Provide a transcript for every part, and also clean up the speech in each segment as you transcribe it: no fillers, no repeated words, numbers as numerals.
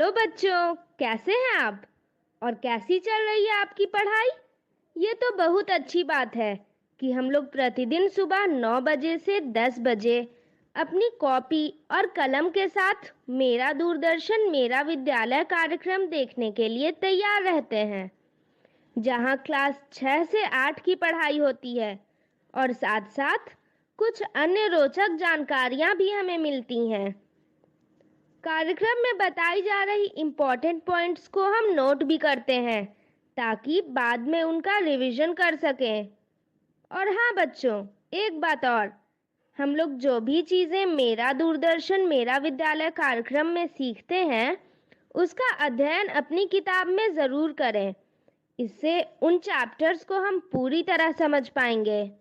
Hello बच्चों, कैसे हैं आप? और कैसी चल रही है आपकी पढ़ाई? ये तो बहुत अच्छी बात है कि हम लोग प्रतिदिन सुबह 9 बजे से 10 बजे अपनी कॉपी और कलम के साथ मेरा दूरदर्शन मेरा विद्यालय कार्यक्रम देखने के लिए तैयार रहते हैं, जहां क्लास 6 से 8 की पढ़ाई होती है और साथ-साथ कुछ अन्य रोचक जानकारियां भी हमें मिलती हैं। कार्यक्रम में बताई जा रही इम्पोर्टेंट पॉइंट्स को हम नोट भी करते हैं ताकि बाद में उनका रिवीजन कर सकें। और हाँ बच्चों, एक बात और, हम लोग जो भी चीज़ें मेरा दूरदर्शन मेरा विद्यालय कार्यक्रम में सीखते हैं उसका अध्ययन अपनी किताब में ज़रूर करें। इससे उन चैप्टर्स को हम पूरी तरह समझ पाएंगे।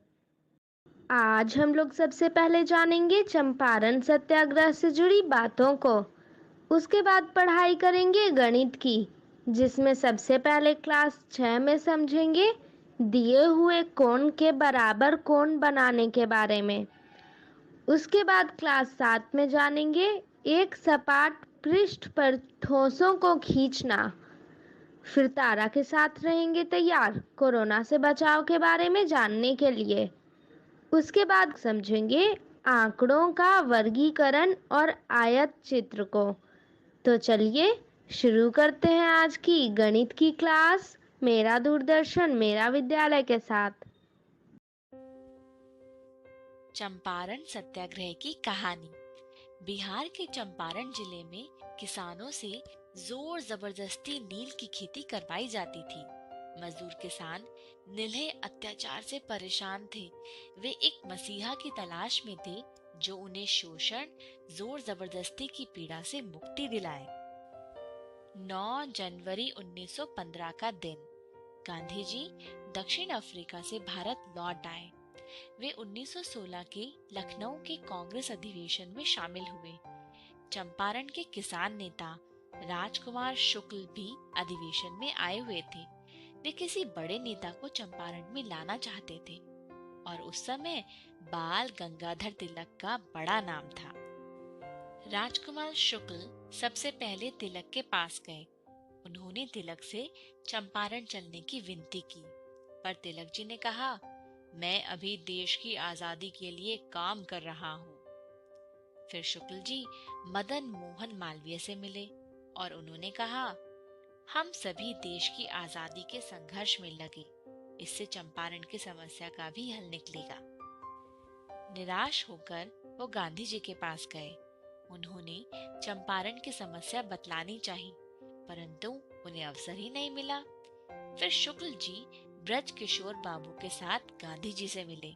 आज हम लोग सबसे पहले जानेंगे चंपारण सत्याग्रह से जुड़ी बातों को। उसके बाद पढ़ाई करेंगे गणित की, जिसमें सबसे पहले क्लास 6 में समझेंगे दिए हुए कोण के बराबर कोण बनाने के बारे में। उसके बाद क्लास 7 में जानेंगे एक सपाट पृष्ठ पर ठोसों को खींचना। फिर तारा के साथ रहेंगे तैयार कोरोना से बचाव के बारे में जानने के लिए। उसके बाद समझेंगे आंकड़ों का वर्गीकरण और आयत चित्र को। तो चलिए शुरू करते हैं आज की गणित की क्लास मेरा दूरदर्शन मेरा विद्यालय के साथ। चंपारण सत्याग्रह की कहानी। बिहार के चंपारण जिले में किसानों से जोर जबरदस्ती नील की खेती करवाई जाती थी। मजदूर किसान नीले अत्याचार से परेशान थे। वे एक मसीहा की तलाश में थे जो उन्हें शोषण, जोर जबरदस्ती की पीड़ा से मुक्ति दिलाए। 9 जनवरी 1915 का दिन। गांधी जी दक्षिण अफ्रीका से भारत लौट आए। वे 1916 के लखनऊ के कांग्रेस अधिवेशन में शामिल हुए। चंपारण के किसान नेता राजकुमार शुक्ल भी अधिवेशन में आए हुए थे। वे किसी बड़े नेता को चंपारण में लाना चाहते थे और उस समय बाल गंगाधर तिलक का बड़ा नाम था। राजकुमार शुक्ल सबसे पहले तिलक के पास गए। उन्होंने तिलक से चंपारण चलने की विनती की, पर तिलक जी ने कहा, मैं अभी देश की आजादी के लिए काम कर रहा हूँ। फिर शुक्ल जी मदन मोहन मालवीय से मिले और उन्होंने कहा, हम सभी देश की आजादी के संघर्ष में लगे, इससे चंपारण की समस्या का भी हल निकलेगा। निराश होकर वो गांधी जी के पास गए। उन्होंने चंपारण की समस्या बतलानी चाहिए, परंतु उन्हें अवसर ही नहीं मिला। फिर शुक्ल जी ब्रज किशोर बाबू के साथ गांधी जी से मिले,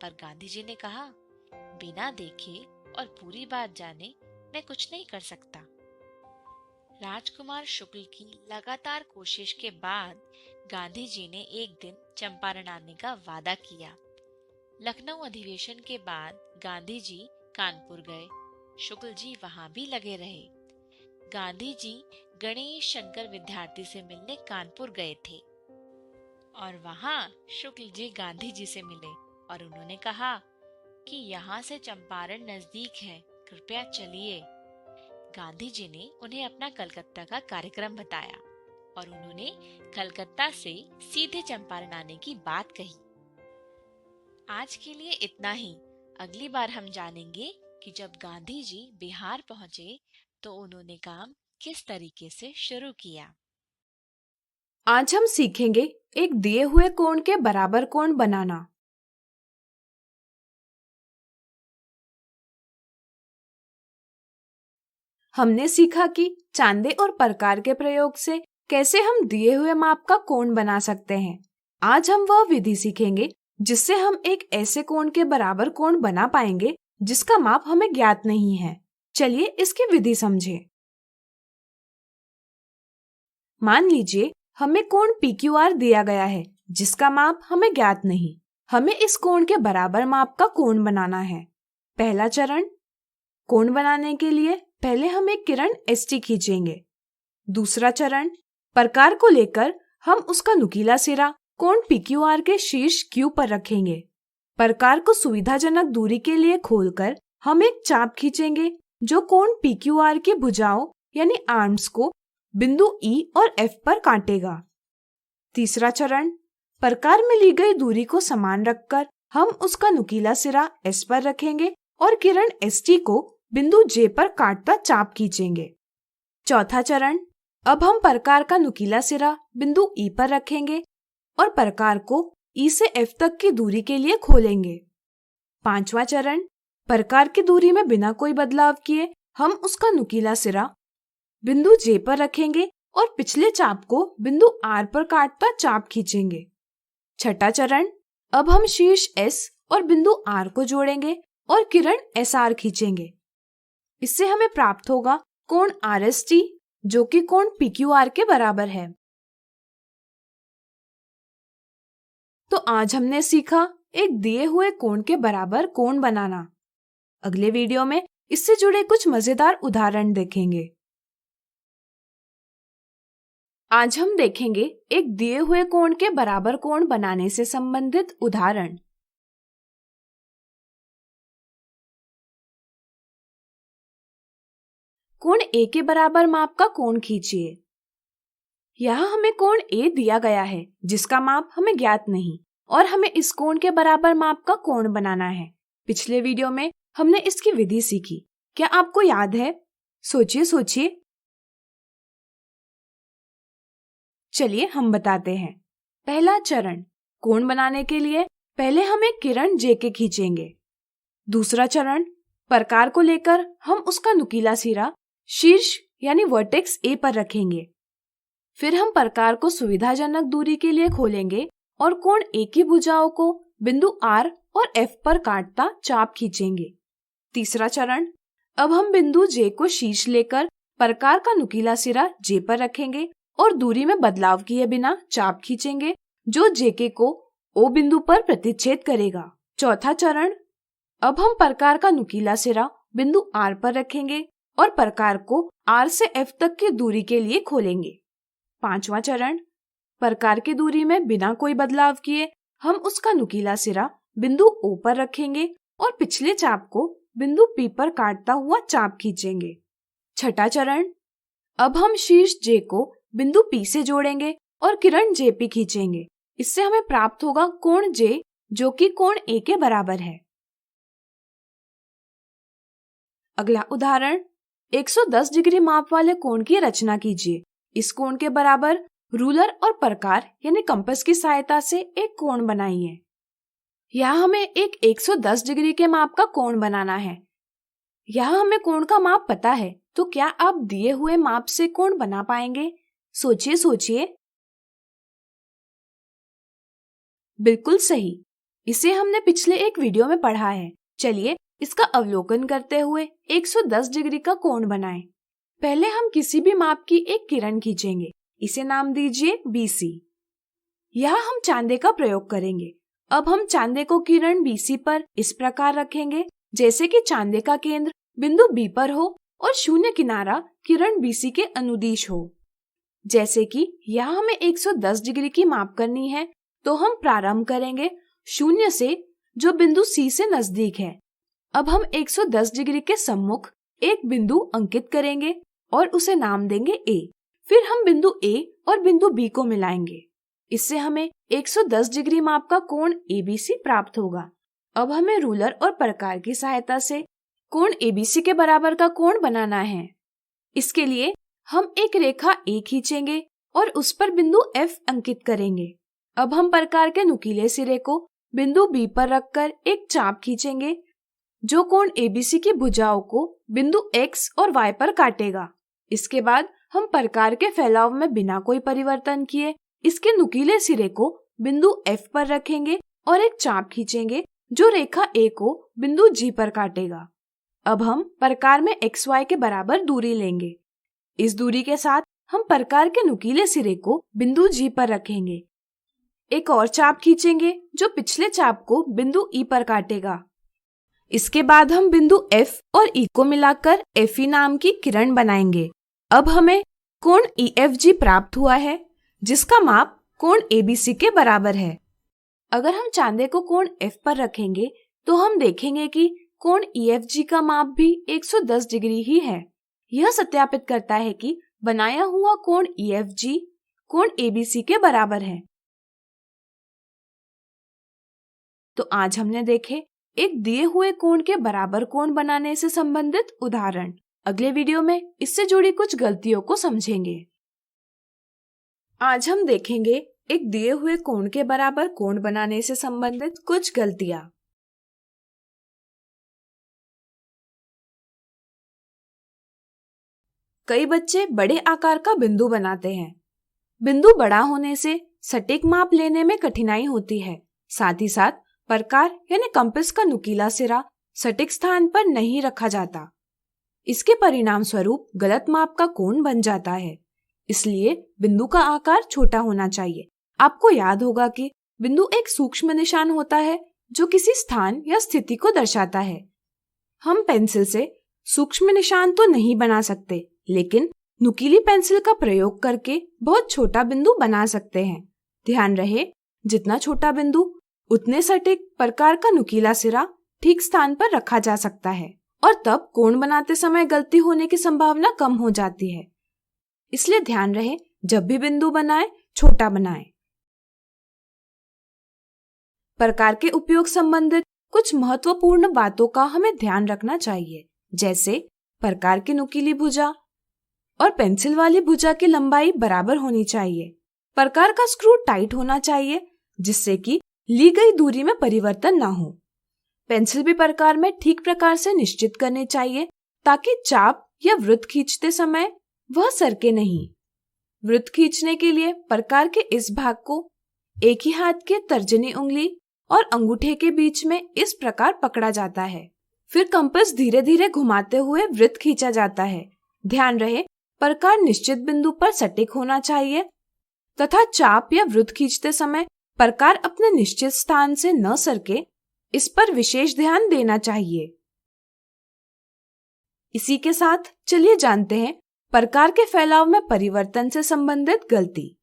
पर गांधी जी ने कहा, बिना देखे और पूरी बात जाने मैं कुछ नहीं कर सकता। राजकुमार शुक्ल की लगातार कोशिश के बाद गांधी जी ने एक दिन चंपारण आने का वादा किया। लखनऊ अधिवेशन के बाद गांधी जी कानपुर गए। शुक्ल जी वहां भी लगे रहे। गांधी जी गणेश शंकर विद्यार्थी से मिलने कानपुर गए थे और वहां शुक्ल जी गांधी जी से मिले और उन्होंने कहा कि यहाँ से चंपारण नजदीक है, कृपया चलिए। गांधी जी ने उन्हें अपना कलकत्ता का कार्यक्रम बताया और उन्होंने कलकत्ता से सीधे चंपारण आने की बात कही। आज के लिए इतना ही। अगली बार हम जानेंगे कि जब गांधी जी बिहार पहुंचे तो उन्होंने काम किस तरीके से शुरू किया। आज हम सीखेंगे एक दिए हुए कोण के बराबर कोण बनाना। हमने सीखा कि चांदे और प्रकार के प्रयोग से कैसे हम दिए हुए माप का कोण बना सकते हैं। आज हम वह विधि सीखेंगे जिससे हम एक ऐसे कोण के बराबर कोण बना पाएंगे जिसका माप हमें ज्ञात नहीं है। चलिए इसकी विधि समझें। मान लीजिए हमें कोण PQR दिया गया है जिसका माप हमें ज्ञात नहीं। हमें इस कोण के बराबर माप का कोण बनाना है। पहला चरण, कोण बनाने के लिए पहले हम एक किरण ST खींचेंगे। दूसरा चरण, प्रकार को लेकर हम उसका नुकीला सिरा कोण PQR के शीर्ष Q पर रखेंगे। प्रकार को सुविधाजनक दूरी के लिए खोलकर हम एक चाप खींचेंगे जो कोण PQR की भुजाओं यानी आर्म्स को बिंदु E और F पर काटेगा। तीसरा चरण, प्रकार में ली गई दूरी को समान रखकर हम उसका नुकीला सिरा S पर रखेंगे और किरण ST को बिंदु J पर काटता चाप खींचेंगे। चौथा चरण, अब हम प्रकार का नुकीला सिरा बिंदु E पर रखेंगे और प्रकार को E से F तक की दूरी के लिए खोलेंगे। पांचवा चरण, प्रकार की दूरी में बिना कोई बदलाव किए हम उसका नुकीला सिरा बिंदु J पर रखेंगे और पिछले चाप को बिंदु R पर काटता चाप खींचेंगे। छठा चरण, अब हम शीर्ष S और बिंदु R को जोड़ेंगे और किरण SR खींचेंगे। इससे हमें प्राप्त होगा कोण RST, जो कि कोण PQR के बराबर है। तो आज हमने सीखा एक दिए हुए कोण के बराबर कोण बनाना। अगले वीडियो में इससे जुड़े कुछ मजेदार उदाहरण देखेंगे। आज हम देखेंगे एक दिए हुए कोण के बराबर कोण बनाने से संबंधित उदाहरण। कोण A के बराबर माप का कोण खींचिए। यहाँ हमें कोण A दिया गया है जिसका माप हमें ज्ञात नहीं और हमें इस कोण के बराबर माप का कोण बनाना है। पिछले वीडियो में हमने इसकी विधि सीखी, क्या आपको याद है? सोचिए सोचिए। चलिए हम बताते हैं। पहला चरण, कोण बनाने के लिए पहले हम एक किरण J के खींचेंगे। दूसरा चरण, प्रकार को लेकर हम उसका नुकीला सिरा शीर्ष यानी वर्टेक्स A पर रखेंगे। फिर हम प्रकार को सुविधाजनक दूरी के लिए खोलेंगे और कोण A की भुजाओं को बिंदु R और F पर काटता चाप खींचेंगे। तीसरा चरण, अब हम बिंदु J को शीर्ष लेकर प्रकार का नुकीला सिरा J पर रखेंगे और दूरी में बदलाव किए बिना चाप खींचेंगे जो JK को O बिंदु पर प्रतिच्छेद करेगा। चौथा चरण, अब हम प्रकार का नुकीला सिरा बिंदु R पर रखेंगे और प्रकार को R से F तक की दूरी के लिए खोलेंगे। पांचवा चरण, प्रकार की दूरी में बिना कोई बदलाव किए हम उसका नुकीला सिरा बिंदु O पर रखेंगे और पिछले चाप को बिंदु P पर काटता हुआ चाप खींचेंगे। छठा चरण, अब हम शीर्ष J को बिंदु P से जोड़ेंगे और किरण JP खींचेंगे। इससे हमें प्राप्त होगा कोण J, जो कि कोण A के बराबर है। अगला उदाहरण, 110 डिग्री माप वाले कोण की रचना कीजिए। इस कोण के बराबर रूलर और प्रकार यानी कंपास की सहायता से एक कोण बनाइए। यहाँ हमें एक 110 डिग्री के माप का कोण बनाना है। यहाँ हमें कोण का माप पता है, तो क्या आप दिए हुए माप से कोण बना पाएंगे? सोचिए सोचिए। बिल्कुल सही, इसे हमने पिछले एक वीडियो में पढ़ा है। चलिए इसका अवलोकन करते हुए 110 डिग्री का कोण बनाएं। पहले हम किसी भी माप की एक किरण खींचेंगे। इसे नाम दीजिए BC। यहाँ हम चांदे का प्रयोग करेंगे। अब हम चांदे को किरण BC पर इस प्रकार रखेंगे जैसे कि चांदे का केंद्र बिंदु B पर हो और शून्य किनारा किरण BC के अनुदिश हो। जैसे कि यहाँ हमें 110 डिग्री की माप करनी है, तो हम प्रारंभ करेंगे शून्य से जो बिंदु C से नजदीक है। अब हम 110 डिग्री के सम्मुख एक बिंदु अंकित करेंगे और उसे नाम देंगे A। फिर हम बिंदु A और बिंदु B को मिलाएंगे। इससे हमें 110 डिग्री माप का कोण ABC प्राप्त होगा। अब हमें रूलर और प्रकार की सहायता से कोण ABC के बराबर का कोण बनाना है। इसके लिए हम एक रेखा A खींचेंगे और उस पर बिंदु F अंकित करेंगे। अब हम प्रकार के नुकीले सिरे को बिंदु B पर रखकर एक चाप खींचेंगे जो कोण ABC की भुजाओं को बिंदु X और Y पर काटेगा। इसके बाद हम प्रकार के फैलाव में बिना कोई परिवर्तन किए इसके नुकीले सिरे को बिंदु F पर रखेंगे और एक चाप खींचेंगे जो रेखा A को बिंदु G पर काटेगा। अब हम प्रकार में XY के बराबर दूरी लेंगे। इस दूरी के साथ हम प्रकार के नुकीले सिरे को बिंदु G पर रखेंगे। एक और चाप खींचेंगे जो पिछले चाप को बिंदु E पर काटेगा। इसके बाद हम बिंदु F और E को मिलाकर FE नाम की किरण बनाएंगे। अब हमें कोण EFG प्राप्त हुआ है जिसका माप कोण ABC के बराबर है। अगर हम चांदे को कोण F पर रखेंगे तो हम देखेंगे कि कोण EFG का माप भी 110 डिग्री ही है। यह सत्यापित करता है कि बनाया हुआ कोण EFG कोण ABC के बराबर है। तो आज हमने देखे एक दिए हुए कोण के बराबर कोण बनाने से संबंधित उदाहरण। अगले वीडियो में इससे जुड़ी कुछ गलतियों को समझेंगे। आज हम देखेंगे एक दिए हुए कोण के बराबर कोण बनाने से संबंधित कुछ गलतियां। कई बच्चे बड़े आकार का बिंदु बनाते हैं। बिंदु बड़ा होने से सटीक माप लेने में कठिनाई होती है। साथ ही साथ प्रकार यानी कंपास का नुकीला सिरा सटीक स्थान पर नहीं रखा जाता। इसके परिणाम स्वरूप गलत माप का कोण बन जाता है। इसलिए बिंदु का आकार छोटा होना चाहिए। आपको याद होगा कि बिंदु एक सूक्ष्म निशान होता है जो किसी स्थान या स्थिति को दर्शाता है। हम पेंसिल से सूक्ष्म निशान तो नहीं बना सकते, लेकिन नुकीली पेंसिल का प्रयोग करके बहुत छोटा बिंदु बना सकते हैं। ध्यान रहे, जितना छोटा बिंदु उतने सटीक प्रकार का नुकीला सिरा ठीक स्थान पर रखा जा सकता है और तब कोण बनाते समय गलती होने की संभावना कम हो जाती है। इसलिए ध्यान रहे, जब भी बिंदु बनाए छोटा बनाए। प्रकार के उपयोग संबंधित कुछ महत्वपूर्ण बातों का हमें ध्यान रखना चाहिए, जैसे प्रकार की नुकीली भुजा और पेंसिल वाली भुजा की लंबाई बराबर होनी चाहिए। प्रकार का स्क्रू टाइट होना चाहिए जिससे कि ली गई दूरी में परिवर्तन ना हो। पेंसिल भी प्रकार में ठीक प्रकार से निश्चित करनी चाहिए ताकि चाप या वृत्त खींचते समय वह सरके नहीं। वृत्त खींचने के लिए प्रकार के इस भाग को एक ही हाथ के तर्जनी उंगली और अंगूठे के बीच में इस प्रकार पकड़ा जाता है। फिर कंपास धीरे धीरे घुमाते हुए वृत्त खींचा जाता है। ध्यान रहे, प्रकार निश्चित बिंदु पर सटीक होना चाहिए तथा चाप या वृत्त खींचते समय प्रकार अपने निश्चित स्थान से न सरके, इस पर विशेष ध्यान देना चाहिए। इसी के साथ चलिए जानते हैं प्रकार के फैलाव में परिवर्तन से संबंधित गलती।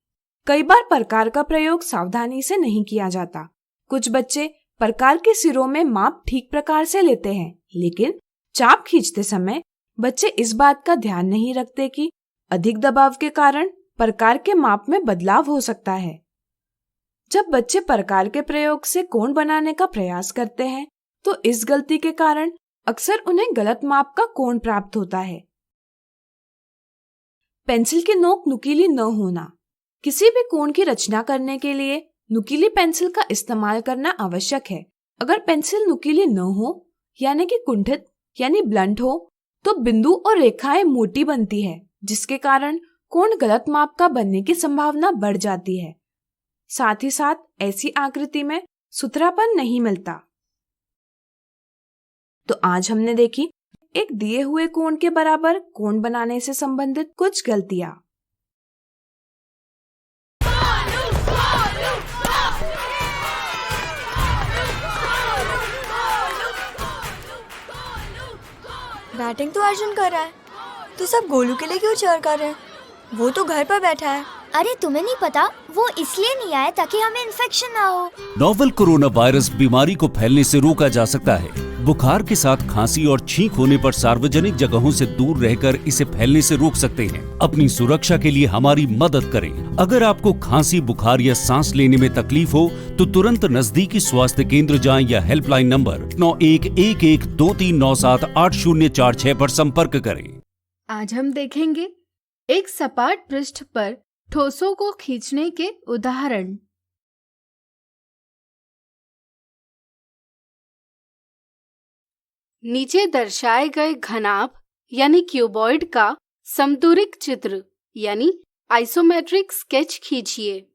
कई बार प्रकार का प्रयोग सावधानी से नहीं किया जाता। कुछ बच्चे प्रकार के सिरों में माप ठीक प्रकार से लेते हैं, लेकिन चाप खींचते समय बच्चे इस बात का ध्यान नहीं रखते कि अधिक दबाव के कारण प्रकार के माप में बदलाव हो सकता है। जब बच्चे प्रकार के प्रयोग से कोण बनाने का प्रयास करते हैं, तो इस गलती के कारण अक्सर उन्हें गलत माप का कोण प्राप्त होता है। पेंसिल की नोक नुकीली न होना। किसी भी कोण की रचना करने के लिए नुकीली पेंसिल का इस्तेमाल करना आवश्यक है। अगर पेंसिल नुकीली न हो, यानी कि कुंठित यानी ब्लंट हो, तो बिंदु और रेखाएं मोटी बनती है, जिसके कारण कोण गलत माप का बनने की संभावना बढ़ जाती है। साथ ही साथ ऐसी आकृति में सुथरापन नहीं मिलता। तो आज हमने देखी एक दिए हुए कोण के बराबर कोण बनाने से संबंधित कुछ गलतियां। बैटिंग तो अर्जुन कर रहा है, तो सब गोलू के लिए क्यों चीयर कर रहे हैं? वो तो घर पर बैठा है। अरे तुम्हें नहीं पता, वो इसलिए नहीं आया ताकि हमें इन्फेक्शन ना हो। नोवेल कोरोना वायरस बीमारी को फैलने से रोका जा सकता है। बुखार के साथ खांसी और छींक होने पर सार्वजनिक जगहों से दूर रहकर इसे फैलने से रोक सकते हैं। अपनी सुरक्षा के लिए हमारी मदद करें। अगर आपको खांसी, बुखार या सांस लेने में तकलीफ हो तो तुरंत नजदीकी स्वास्थ्य केंद्र जाएं या हेल्पलाइन नंबर 911123978046 पर संपर्क करें। आज हम देखेंगे एक सपाट पृष्ठ पर ठोसों को खींचने के उदाहरण। नीचे दर्शाए गए घनाभ यानी क्यूबॉइड का समदूरिक चित्र यानी आइसोमेट्रिक स्केच खींचिए।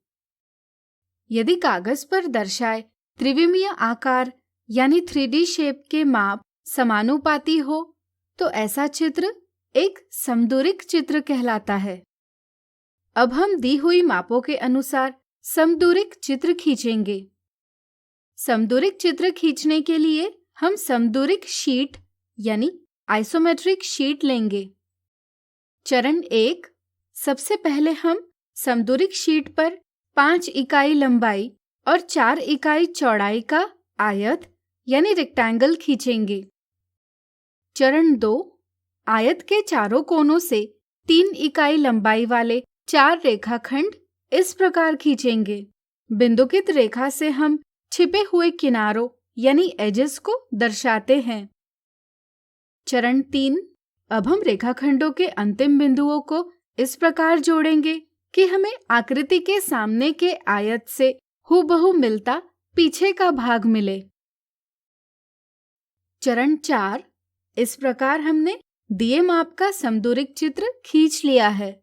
यदि कागज पर दर्शाए त्रिविमीय आकार यानी 3D शेप के माप समानुपाती हो तो ऐसा चित्र एक समदूरिक चित्र कहलाता है। अब हम दी हुई मापों के अनुसार समदूरिक चित्र खींचेंगे। समदूरिक चित्र खींचने के लिए हम समदूरिक शीट यानी आइसोमेट्रिक शीट लेंगे। चरण 1, सबसे पहले हम समदूरिक शीट पर 5 इकाई लंबाई और 4 इकाई चौड़ाई का आयत यानी रेक्टेंगल खींचेंगे। चरण 2, आयत के चारों कोनों से 3 इकाई लंबाई वाले 4 रेखाखंड इस प्रकार खींचेंगे। बिंदुकित रेखा से हम छिपे हुए किनारों यानी एजेस को दर्शाते हैं। चरण 3, अब हम रेखाखंडों के अंतिम बिंदुओं को इस प्रकार जोड़ेंगे कि हमें आकृति के सामने के आयत से हूबहू मिलता पीछे का भाग मिले। चरण 4, इस प्रकार हमने दिए माप का समदूरिक चित्र खींच लिया है।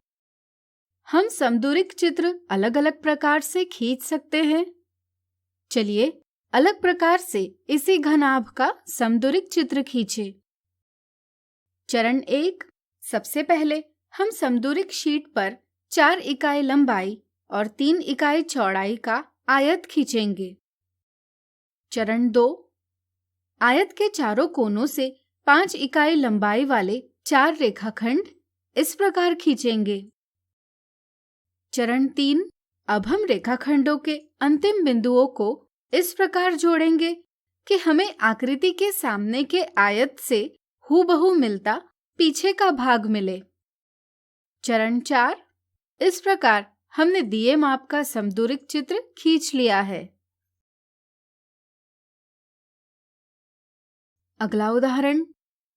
हम समदूरिक चित्र अलग अलग प्रकार से खींच सकते हैं। चलिए अलग प्रकार से इसी घनाभ का समदूरिक चित्र खींचे। चरण 1, सबसे पहले हम समदूरिक शीट पर 4 इकाई लंबाई और 3 इकाई चौड़ाई का आयत खींचेंगे। चरण 2, आयत के चारों कोनों से 5 इकाई लंबाई वाले 4 रेखाखंड इस प्रकार खींचेंगे। चरण 3, अब हम रेखाखंडों के अंतिम बिंदुओं को इस प्रकार जोड़ेंगे कि हमें आकृति के सामने के आयत से हूबहू मिलता पीछे का भाग मिले। चरण 4, इस प्रकार हमने दिए माप का समदूरिक चित्र खींच लिया है। अगला उदाहरण,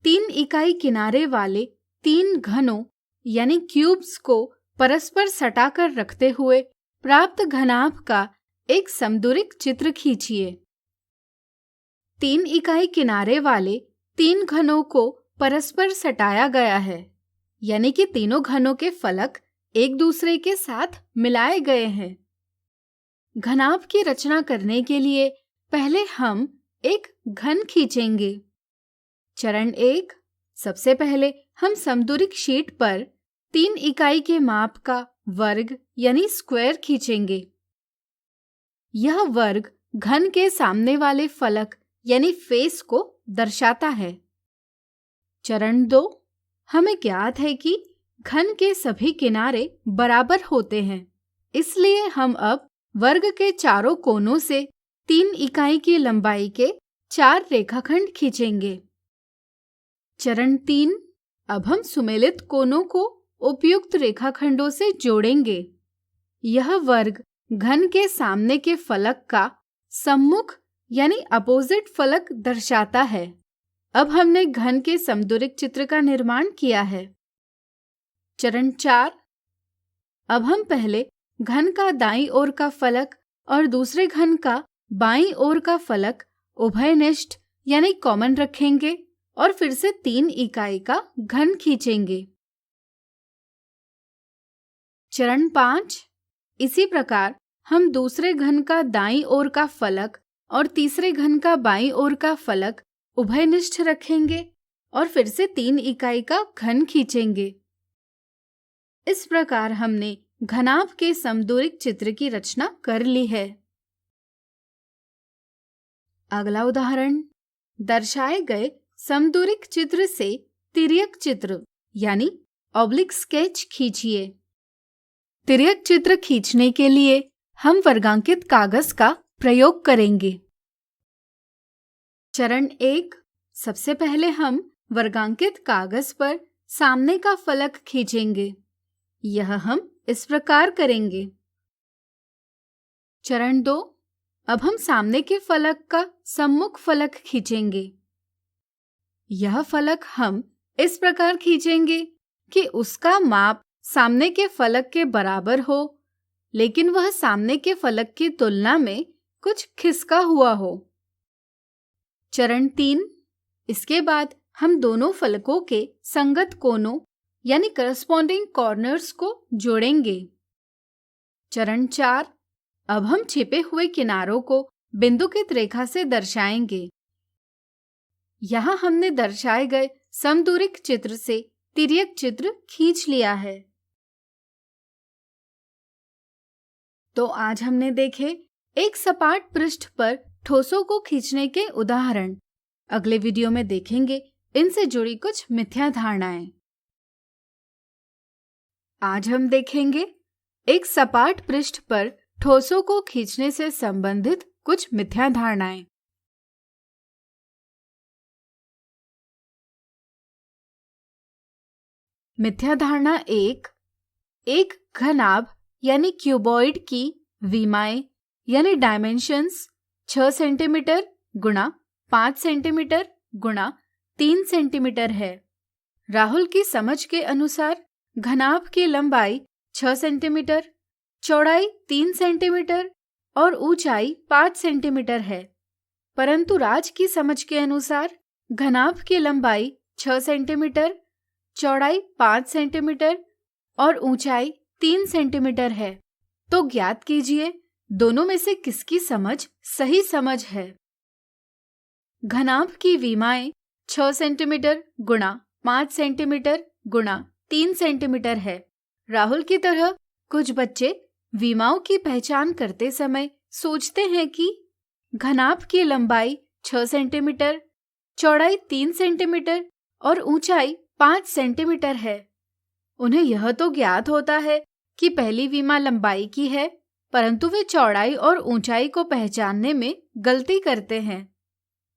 3 इकाई किनारे वाले 3 घनों यानी क्यूब्स को परस्पर सटाकर रखते हुए प्राप्त घनाभ का एक समदूरिक चित्र खींचिए। 3 इकाई किनारे वाले 3 घनों को परस्पर सटाया गया है, यानी कि तीनों घनों के फलक एक दूसरे के साथ मिलाए गए हैं। घनाभ की रचना करने के लिए पहले हम एक घन खींचेंगे। चरण 1, सबसे पहले हम समदूरिक शीट पर 3 इकाई के माप का वर्ग यानी स्क्वायर खींचेंगे। यह वर्ग घन के सामने वाले फलक यानी फेस को दर्शाता है। चरण 2, हमें ज्ञात है कि घन के सभी किनारे बराबर होते हैं, इसलिए हम अब वर्ग के चारों कोनों से 3 इकाई की लंबाई के 4 रेखाखंड खींचेंगे। चरण 3, अब हम सुमेलित कोनों को उपयुक्त रेखाखंडों से जोड़ेंगे। यह वर्ग घन के सामने के फलक का सम्मुख यानी अपोजिट फलक दर्शाता है। अब हमने घन के समदूरिक चित्र का निर्माण किया है। चरण 4, अब हम पहले घन का दाईं ओर का फलक और दूसरे घन का बाईं ओर का फलक उभयनिष्ठ यानी कॉमन रखेंगे और फिर से 3 इकाई का घन खींचेंगे। चरण 5, इसी प्रकार हम दूसरे घन का दाईं ओर का फलक और तीसरे घन का बाईं ओर का फलक उभयनिष्ठ रखेंगे और फिर से 3 इकाई का घन खींचेंगे। इस प्रकार हमने घनाभ के समदूरिक चित्र की रचना कर ली है। अगला उदाहरण, दर्शाए गए समदूरिक चित्र से तिर्यक चित्र यानी ऑब्लिक स्केच खींचिए। तिर्यक चित्र खींचने के लिए हम वर्गांकित कागज का प्रयोग करेंगे। चरण 1, सबसे पहले हम वर्गांकित कागज पर सामने का फलक खींचेंगे। यह हम इस प्रकार करेंगे। चरण 2, अब हम सामने के फलक का सम्मुख फलक खींचेंगे। यह फलक हम इस प्रकार खींचेंगे कि उसका माप सामने के फलक के बराबर हो, लेकिन वह सामने के फलक की तुलना में कुछ खिसका हुआ हो। चरण 3, इसके बाद हम दोनों फलकों के संगत कोनों यानी करस्पॉन्डिंग कॉर्नर्स को जोड़ेंगे। चरण 4, अब हम छिपे हुए किनारों को बिंदुकित रेखा से दर्शाएंगे। यहाँ हमने दर्शाए गए समदूरिक चित्र से तिर्यक चित्र खींच लिया है। तो आज हमने देखे एक सपाट पृष्ठ पर ठोसों को खींचने के उदाहरण। अगले वीडियो में देखेंगे इनसे जुड़ी कुछ मिथ्या धारणाएं। आज हम देखेंगे एक सपाट पृष्ठ पर ठोसों को खींचने से संबंधित कुछ मिथ्या धारणाएं। मिथ्या धारणा एक घनाभ यानी क्यूबॉइड की विमाएं यानी डायमेंशंस 6 सेंटीमीटर गुणा 5 सेंटीमीटर गुणा 3 सेंटीमीटर है। राहुल की समझ के अनुसार घनाभ की लंबाई 6 सेंटीमीटर, चौड़ाई 3 सेंटीमीटर और ऊंचाई 5 सेंटीमीटर है, परंतु राज की समझ के अनुसार घनाभ की लंबाई 6 सेंटीमीटर, चौड़ाई 5 सेंटीमीटर और ऊंचाई 3 सेंटीमीटर है। तो ज्ञात कीजिए दोनों में से किसकी समझ सही समझ है। घनाभ की विमाएं 6 सेंटीमीटर गुणा 5 सेंटीमीटर गुणा 3 सेंटीमीटर है। राहुल की तरह कुछ बच्चे विमाओं की पहचान करते समय सोचते हैं कि घनाभ की लंबाई 6 सेंटीमीटर, चौड़ाई 3 सेंटीमीटर और ऊंचाई 5 सेंटीमीटर है। उन्हें यह तो ज्ञात होता है कि पहली विमा लंबाई की है, परंतु वे चौड़ाई और ऊंचाई को पहचानने में गलती करते हैं।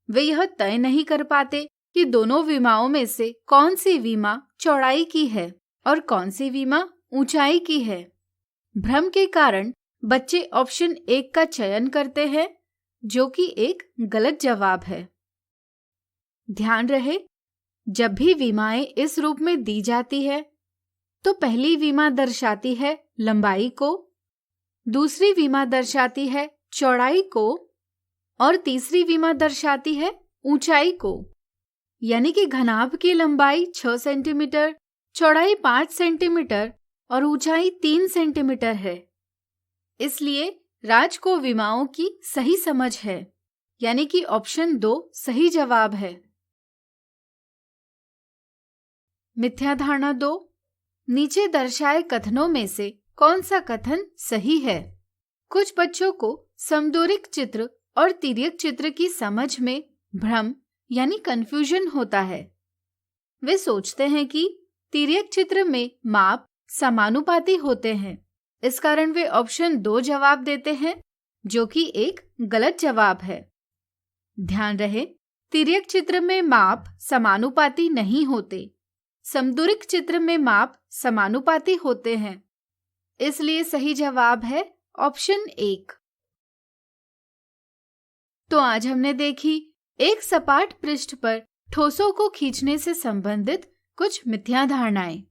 वे यह तय नहीं कर पाते कि दोनों विमाओं में से कौन सी विमा चौड़ाई की है और कौन सी विमा ऊंचाई की है। भ्रम के कारण बच्चे ऑप्शन 1 का चयन करते हैं, जो कि एक गलत जवाब है। ध्यान रहे, जब भी विमाएं इस रूप में दी जाती है तो पहली विमा दर्शाती है लंबाई को, दूसरी विमा दर्शाती है चौड़ाई को और तीसरी विमा दर्शाती है ऊंचाई को। यानी कि घनाभ की लंबाई 6 सेंटीमीटर, चौड़ाई 5 सेंटीमीटर और ऊंचाई 3 सेंटीमीटर है। इसलिए राज को विमाओं की सही समझ है, यानी कि ऑप्शन 2 सही जवाब है। मिथ्या धारणा 2, नीचे दर्शाए कथनों में से कौन सा कथन सही है। कुछ बच्चों को समदूरिक चित्र और तिर्यक चित्र की समझ में भ्रम यानी कंफ्यूजन होता है। वे सोचते हैं कि तिर्यक चित्र में माप समानुपाती होते हैं, इस कारण वे ऑप्शन 2 जवाब देते हैं, जो कि एक गलत जवाब है। ध्यान रहे, तिर्यक चित्र में माप समानुपाती नहीं होते, समदूरिक चित्र में माप समानुपाती होते हैं। इसलिए सही जवाब है ऑप्शन 1। तो आज हमने देखी एक सपाट पृष्ठ पर ठोसों को खींचने से संबंधित कुछ मिथ्या धारणाएं।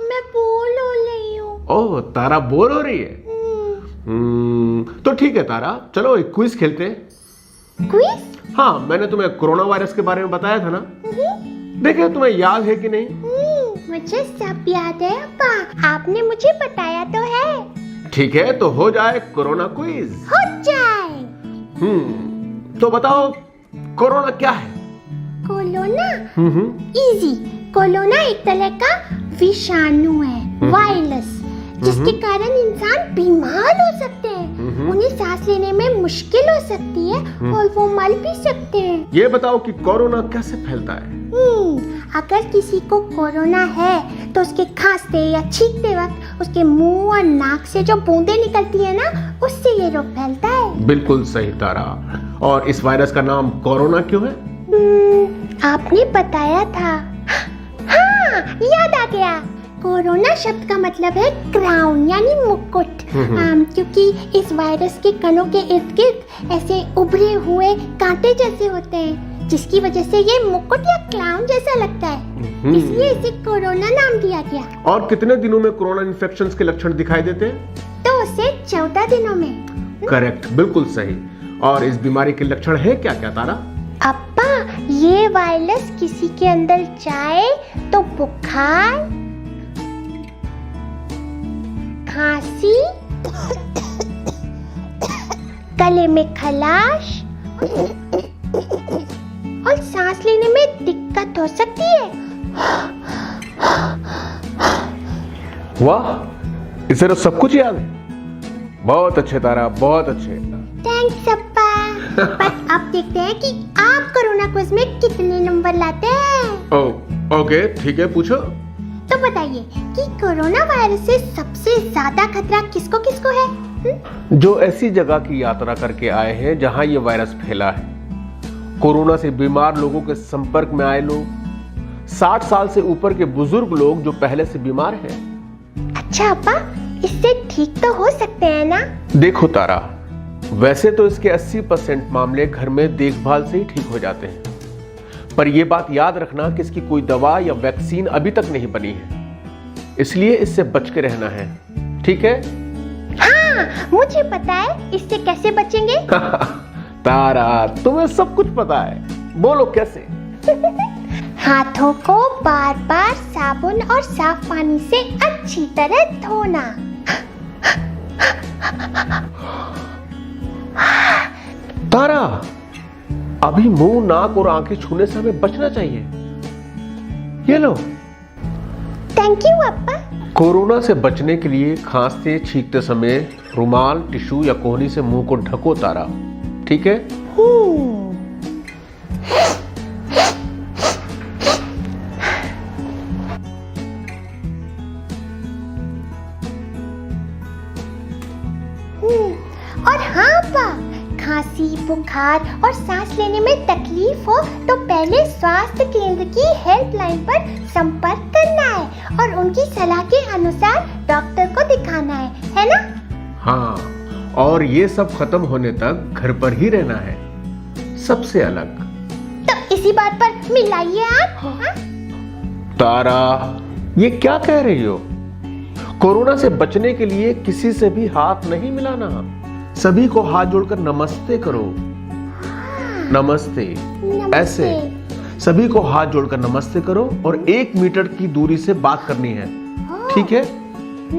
मैं बोर हो रही हूँ। ओह, तारा बोर हो रही है? तो ठीक है तारा, चलो एक क्विज खेलते हैं। क्विज? हाँ, मैंने तुम्हें कोरोना वायरस के बारे में बताया था ना। देखे तुम्हें याद है कि नहीं? मुझे सब याद है अब्बा, आपने मुझे बताया तो है। ठीक है, तो हो जाए कोरोना क्विज। हो जाए। तो बताओ कोरोना क्या है? कोरोना? इजी। कोरोना एक तरह का विषाणु है, वायरस, जिसके कारण इंसान बीमार हो सकते हैं, उन्हें सांस लेने में मुश्किल हो सकती है और वो मर भी सकते हैं। ये बताओ कि कोरोना कैसे फैलता है? अगर किसी को कोरोना है तो उसके खांसते या छींकते वक्त उसके मुंह और नाक से जो बूंदें निकलती है ना, उससे ये रोग फैलता है। बिल्कुल सही तारा। और इस वायरस का नाम कोरोना क्यों है? आपने बताया था। हाँ, याद आ गया। कोरोना शब्द का मतलब है क्राउन यानी मुकुट, क्योंकि इस वायरस के कणों के इर्द गिर्द ऐसे उभरे हुए कांटे जैसे होते हैं, जिसकी वजह से ये मुकुट या क्राउन जैसा लगता है, इसलिए इसे कोरोना नाम दिया गया। और कितने दिनों में कोरोना इन्फेक्शन के लक्षण दिखाई देते हैं? 2 से 14 दिनों में। करेक्ट, बिल्कुल सही। और इस बीमारी के लक्षण है क्या क्या तारा? अप्पा, ये वायरस किसी के अंदर जाए तो बुखार, खांसी, गले में खलाश और सांस लेने में दिक्कत हो सकती है। वाह, इसे तो सब कुछ याद है। बहुत अच्छे तारा, बहुत अच्छे। थैंक्स अप्पा। पर अब देखते हैं कि आप कोरोना क्विज में कितने नंबर लाते हैं। ओके, ठीक है, पूछो। तो बताइए कि कोरोना वायरस से सबसे ज्यादा खतरा किसको किसको है? जो ऐसी जगह की यात्रा करके आए हैं जहां ये वायरस फैला है, कोरोना से बीमार लोगों के संपर्क में आए लोग, 60 साल से ऊपर के बुजुर्ग लोग जो पहले से बीमार हैं। अच्छा अप्पा, इससे ठीक तो हो सकते हैं ना? देखो तारा, वैसे तो इसके 80% मामले घर में देखभाल से ही ठीक हो जाते हैं, पर यह बात याद रखना कि इसकी कोई दवा या वैक्सीन अभी तक नहीं बनी है, इसलिए इससे बच के रहना है, ठीक है? हाँ, मुझे पता है इससे कैसे बचेंगे। तारा, तुम्हें सब कुछ पता है, बोलो कैसे? हाथों को बार बार साबुन और साफ पानी से अच्छी तरह धोना। तारा, अभी मुंह, नाक और आंखें छूने से हमें बचना चाहिए। ये लो। थैंक यू अप्पा। कोरोना से बचने के लिए खांसते छींकते समय रुमाल, टिश्यू या कोहनी से मुंह को ढको तारा, ठीक है? और हाँ अप्पा, खांसी, बुखार और सांस लेने में तकलीफ हो तो पहले स्वास्थ्य केंद्र की हेल्पलाइन पर संपर्क करना है और उनकी सलाह के अनुसार डॉक्टर को दिखाना है ना? हाँ, और ये सब खत्म होने तक घर पर ही रहना है, सबसे अलग। तो इसी बात पर मिलाइए आप। हाँ? तारा, ये क्या कह रही हो? कोरोना से बचने के लिए किसी से भी हाथ नहीं मिलाना, सभी को हाथ जोड़कर नमस्ते करो। नमस्ते, ऐसे सभी को हाथ जोड़कर नमस्ते करो और 1 मीटर की दूरी से बात करनी है, ठीक है?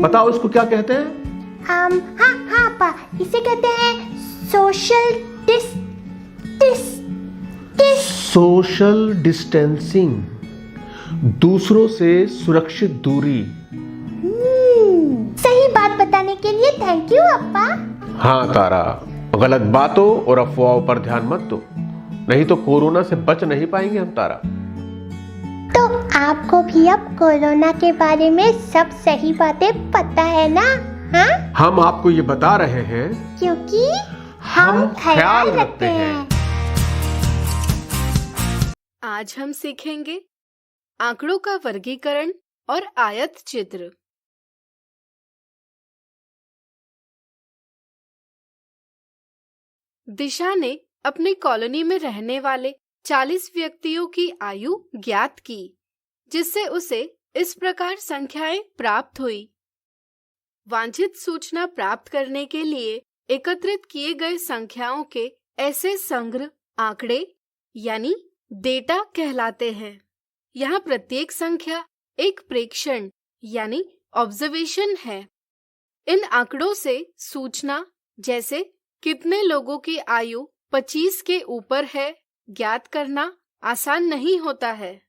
बताओ इसको क्या कहते हैं? हाँ हाँ अप्पा, इसे कहते हैं सोशल सोशल डिस्टेंसिंग, दूसरों से सुरक्षित दूरी। सही बात बताने के लिए थैंक यू अप्पा। हाँ तारा, गलत बातों और अफवाहों पर ध्यान मत दो, नहीं तो कोरोना से बच नहीं पाएंगे हम तारा। तो आपको भी अब कोरोना के बारे में सब सही बातें पता है ना? हाँ? हम आपको ये बता रहे हैं क्योंकि हम ख्याल रखते हैं। आज हम सीखेंगे आंकड़ों का वर्गीकरण और आयत चित्र। दिशा ने अपनी कॉलोनी में रहने वाले 40 व्यक्तियों की आयु ज्ञात की, जिससे उसे इस प्रकार संख्याएं प्राप्त हुई। वांछित सूचना प्राप्त करने के लिए एकत्रित किए गए संख्याओं के ऐसे संग्रह आंकड़े यानी डेटा कहलाते हैं। यहाँ प्रत्येक संख्या एक प्रेक्षण यानी ऑब्जर्वेशन है। इन आंकड़ों से सूचना जैसे कितने लोगों की आयु 25 के ऊपर है ज्ञात करना आसान नहीं होता है।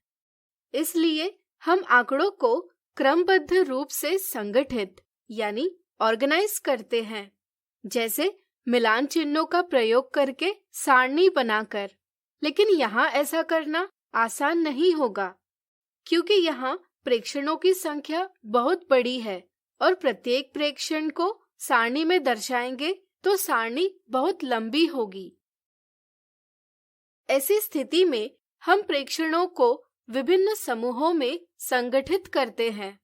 इसलिए हम आंकड़ों को क्रमबद्ध रूप से संगठित यानी ऑर्गेनाइज करते हैं, जैसे मिलान चिन्हों का प्रयोग करके सारणी बनाकर। लेकिन यहाँ ऐसा करना आसान नहीं होगा, क्योंकि यहाँ प्रेक्षणों की संख्या बहुत बड़ी है और प्रत्येक प्रेक्षण को सारणी में दर्शाएंगे तो सारणी बहुत लंबी होगी। ऐसी स्थिति में हम प्रेक्षणों को विभिन्न समूहों में संगठित करते हैं।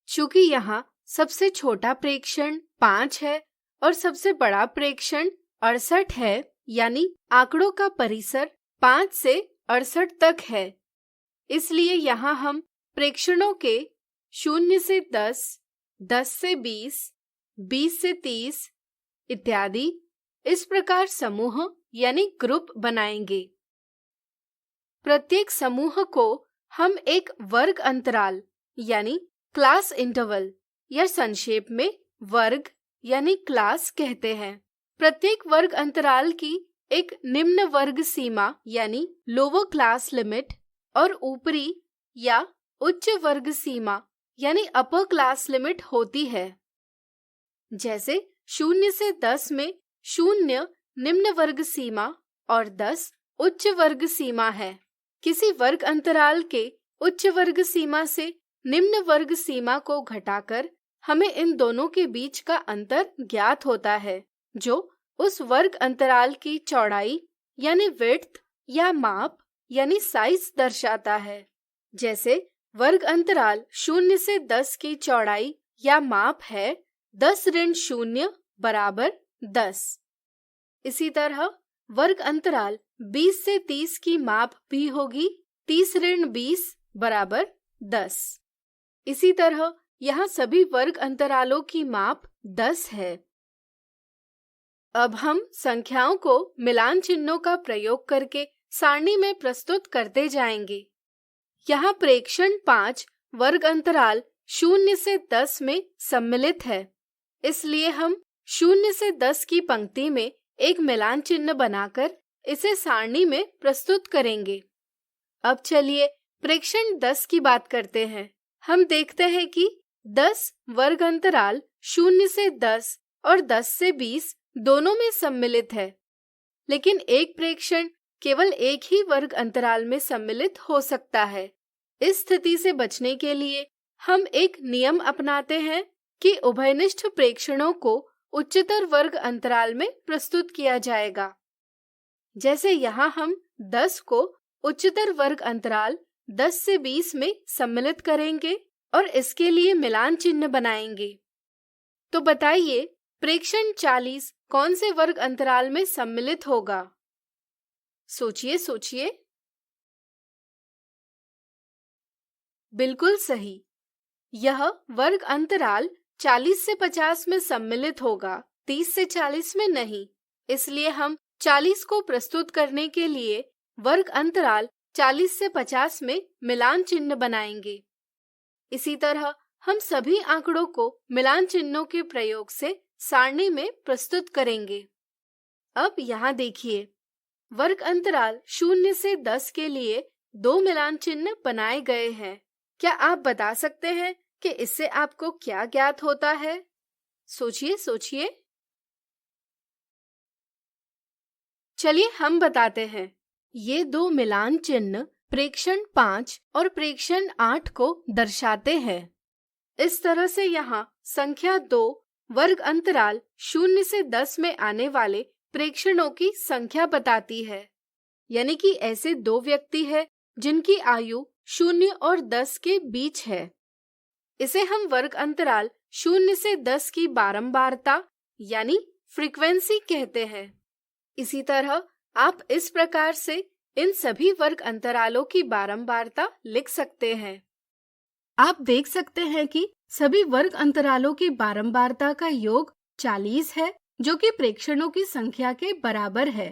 चूंकि यहाँ सबसे छोटा प्रेक्षण 5 है और सबसे बड़ा प्रेक्षण 68 है, यानी आंकड़ों का परिसर 5 से 68 तक है, इसलिए यहाँ हम प्रेक्षणों के 0 से 10, 10 से 20, 20 से 30, इत्यादि इस प्रकार समूह यानी ग्रुप बनाएंगे। प्रत्येक समूह को हम एक वर्ग अंतराल यानी क्लास इंटरवल या संक्षेप में वर्ग यानी क्लास कहते हैं। प्रत्येक वर्ग अंतराल की एक निम्न वर्ग सीमा यानी लोअर क्लास लिमिट और ऊपरी या उच्च वर्ग सीमा यानी अपर क्लास लिमिट होती है। जैसे 0 से 10 में 0 निम्न वर्ग सीमा और 10 उच्च वर्ग सीमा है। किसी वर्ग अंतराल के उच्च वर्ग सीमा से निम्न वर्ग सीमा को घटाकर हमें इन दोनों के बीच का अंतर ज्ञात होता है, जो उस वर्ग अंतराल की चौड़ाई यानी विड्थ या माप यानी साइज दर्शाता है। जैसे वर्ग अंतराल 0 से 10 की चौड़ाई या माप है 10-0 बराबर 10। इसी तरह वर्ग अंतराल 20 से 30 की माप भी होगी 30-20 बराबर 10। इसी तरह यहाँ सभी वर्ग अंतरालों की माप 10 है। अब हम संख्याओं को मिलान चिन्हों का प्रयोग करके सारणी में प्रस्तुत करते जाएंगे। यहाँ प्रेक्षण 5 वर्ग अंतराल 0 से 10 में सम्मिलित है, इसलिए हम 0 से 10 की पंक्ति में एक मिलान चिन्ह बनाकर इसे सारणी में प्रस्तुत करेंगे। अब चलिए प्रेक्षण 10 की बात करते हैं। हम देखते हैं कि 10 वर्ग अंतराल 0 से 10 और 10 से 20 दोनों में सम्मिलित है, लेकिन एक प्रेक्षण केवल एक ही वर्ग अंतराल में सम्मिलित हो सकता है। इस स्थिति से बचने के लिए हम एक नियम अपनाते हैं कि उभयनिष्ठ प्रेक्षणों को उच्चतर वर्ग अंतराल में प्रस्तुत किया जाएगा। जैसे यहाँ हम 10 को उच्चतर वर्ग अंतराल 10 से 20 में सम्मिलित करेंगे और इसके लिए मिलान चिन्ह बनाएंगे। तो बताइए प्रेक्षण 40 कौन से वर्ग अंतराल में सम्मिलित होगा? सोचिए सोचिए। बिल्कुल सही, यह वर्ग अंतराल 40 से 50 में सम्मिलित होगा, 30 से 40 में नहीं। इसलिए हम 40 को प्रस्तुत करने के लिए वर्ग अंतराल 40 से 50 में मिलान चिन्ह बनाएंगे। इसी तरह हम सभी आंकड़ों को मिलान चिन्हों के प्रयोग से सारणी में प्रस्तुत करेंगे। अब यहाँ देखिए, वर्ग अंतराल 0 से 10 के लिए 2 मिलान चिन्ह बनाए गए हैं। क्या आप बता सकते हैं कि इससे आपको क्या ज्ञात होता है? सोचिए सोचिए। चलिए हम बताते हैं। ये 2 मिलान चिन्ह प्रेक्षण 5 और प्रेक्षण 8 को दर्शाते हैं। इस तरह से यहाँ संख्या 2 वर्ग अंतराल 0 से 10 में आने वाले प्रेक्षणों की संख्या बताती है, यानी कि ऐसे 2 व्यक्ति हैं जिनकी आयु 0 और 10 के बीच है। इसे हम वर्ग अंतराल 0 से 10 की बारंबारता यानी फ्रीक्वेंसी कहते हैं। इसी तरह आप इस प्रकार से इन सभी वर्ग अंतरालों की बारंबारता लिख सकते हैं। आप देख सकते हैं कि सभी वर्ग अंतरालों की बारंबारता का योग 40 है, जो कि प्रेक्षणों की संख्या के बराबर है।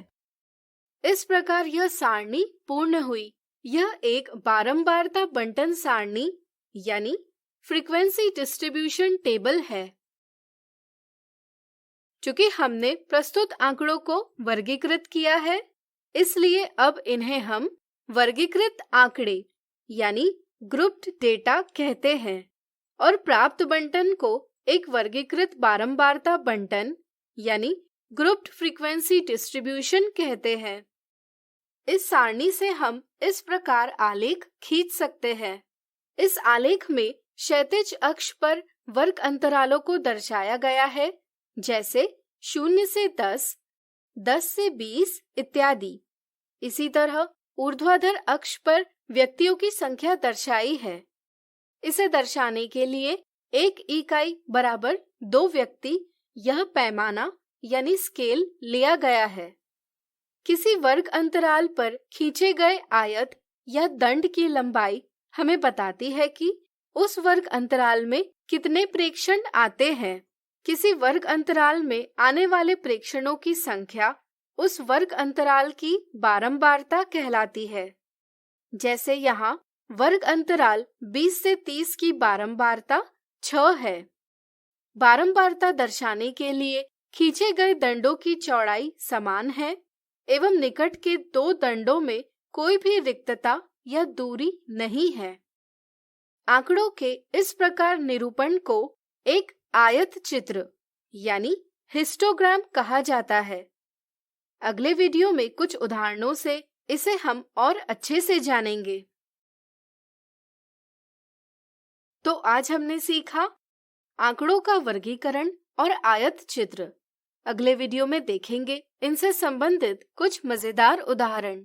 इस प्रकार यह सारणी पूर्ण हुई। यह एक बारंबारता बंटन सारणी यानी फ्रीक्वेंसी डिस्ट्रीब्यूशन टेबल है। चूंकि हमने प्रस्तुत आंकड़ों को वर्गीकृत किया है, इसलिए अब इन्हें हम वर्गीकृत आंकड़े यानी ग्रुप्ड डेटा कहते हैं और प्राप्त बंटन को एक वर्गीकृत बारंबारता बंटन यानी ग्रुप्ड फ्रीक्वेंसी डिस्ट्रीब्यूशन कहते हैं। इस सारणी से हम इस प्रकार आलेख खींच सकते हैं। इस आलेख में क्षैतिज अक्ष पर वर्ग अंतरालों को दर्शाया गया है, जैसे 0 से 10, 10 से 20 इत्यादि। इसी तरह ऊर्ध्वाधर अक्ष पर व्यक्तियों की संख्या दर्शाई है। इसे दर्शाने के लिए 1 इकाई बराबर 2 व्यक्ति यह पैमाना यानी स्केल लिया गया है। किसी वर्ग अंतराल पर खींचे गए आयत या दंड की लंबाई हमें बताती है कि उस वर्ग अंतराल में कितने प्रेक्षण आते हैं। किसी वर्ग अंतराल में आने वाले प्रेक्षणों की संख्या उस वर्ग अंतराल की बारंबारता कहलाती है। जैसे यहाँ वर्ग अंतराल 20 से 30 की बारंबारता 6 है। बारंबारता दर्शाने के लिए खींचे गए दंडों की चौड़ाई समान है एवं निकट के दो दंडों में कोई भी रिक्तता या दूरी नहीं है। आंकड़ों के इस प्रकार निरूपण को एक आयत चित्र यानी हिस्टोग्राम कहा जाता है। अगले वीडियो में कुछ उदाहरणों से इसे हम और अच्छे से जानेंगे। तो आज हमने सीखा आंकड़ों का वर्गीकरण और आयत चित्र। अगले वीडियो में देखेंगे इनसे संबंधित कुछ मजेदार उदाहरण।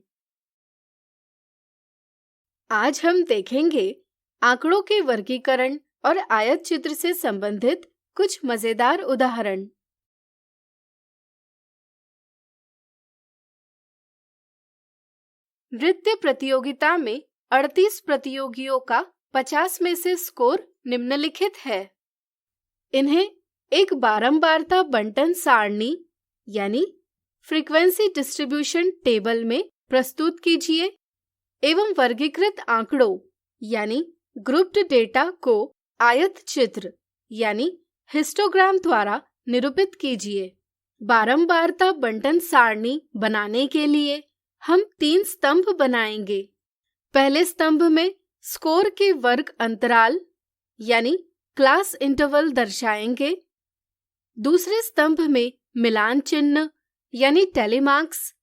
आज हम देखेंगे आंकड़ों के वर्गीकरण और आयत चित्र से संबंधित कुछ मजेदार उदाहरण। नृत्य प्रतियोगिता में 38 प्रतियोगियों का 50 में से स्कोर निम्नलिखित है। इन्हें एक बारंबारता बंटन सारणी यानी फ्रीक्वेंसी डिस्ट्रीब्यूशन टेबल में प्रस्तुत कीजिए एवं वर्गीकृत आंकड़ों यानी ग्रुप्ड डेटा को आयत चित्र यानी हिस्टोग्राम द्वारा निरूपित कीजिए। बारंबारता बंटन सारणी बनाने के लिए हम 3 स्तंभ बनाएंगे। पहले स्तंभ में स्कोर के वर्ग अंतराल यानी क्लास इंटरवल दर्शाएंगे। दूसरे स्तंभ में मिलान चिन्ह यानी टेलीमार्क्स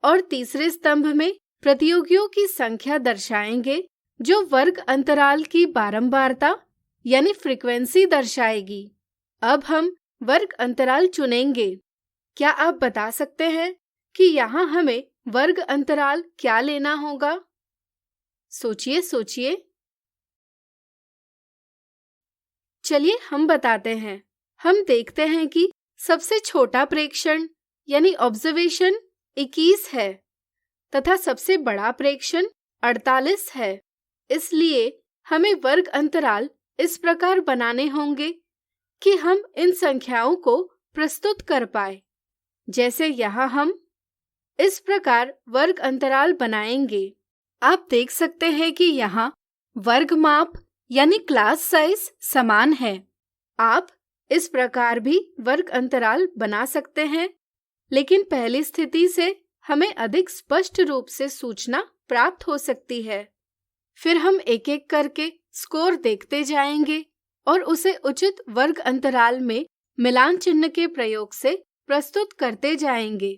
और तीसरे स्तंभ में प्रतियोगियों की संख्या दर्शाएंगे जो वर्ग अंतराल की बारंबारता यानी फ्रीक्वेंसी दर्शाएगी। अब हम वर्ग अंतराल चुनेंगे। क्या आप बता सकते हैं कि यहाँ हमें वर्ग अंतराल क्या लेना होगा? सोचिए सोचिए। चलिए हम बताते हैं। हम देखते हैं कि सबसे छोटा प्रेक्षण यानी ऑब्जर्वेशन 21 है तथा सबसे बड़ा प्रेक्षण 48 है। इसलिए हमें वर्ग अंतराल इस प्रकार बनाने होंगे कि हम इन संख्याओं को प्रस्तुत कर पाए। जैसे यहाँ हम इस प्रकार वर्ग अंतराल बनाएंगे। आप देख सकते हैं कि यहाँ वर्ग माप यानी क्लास साइज समान है। आप इस प्रकार भी वर्ग अंतराल बना सकते हैं, लेकिन पहली स्थिति से हमें अधिक स्पष्ट रूप से सूचना प्राप्त हो सकती है। फिर हम एक एक करके स्कोर देखते जाएंगे और उसे उचित वर्ग अंतराल में मिलान चिन्ह के प्रयोग से प्रस्तुत करते जाएंगे।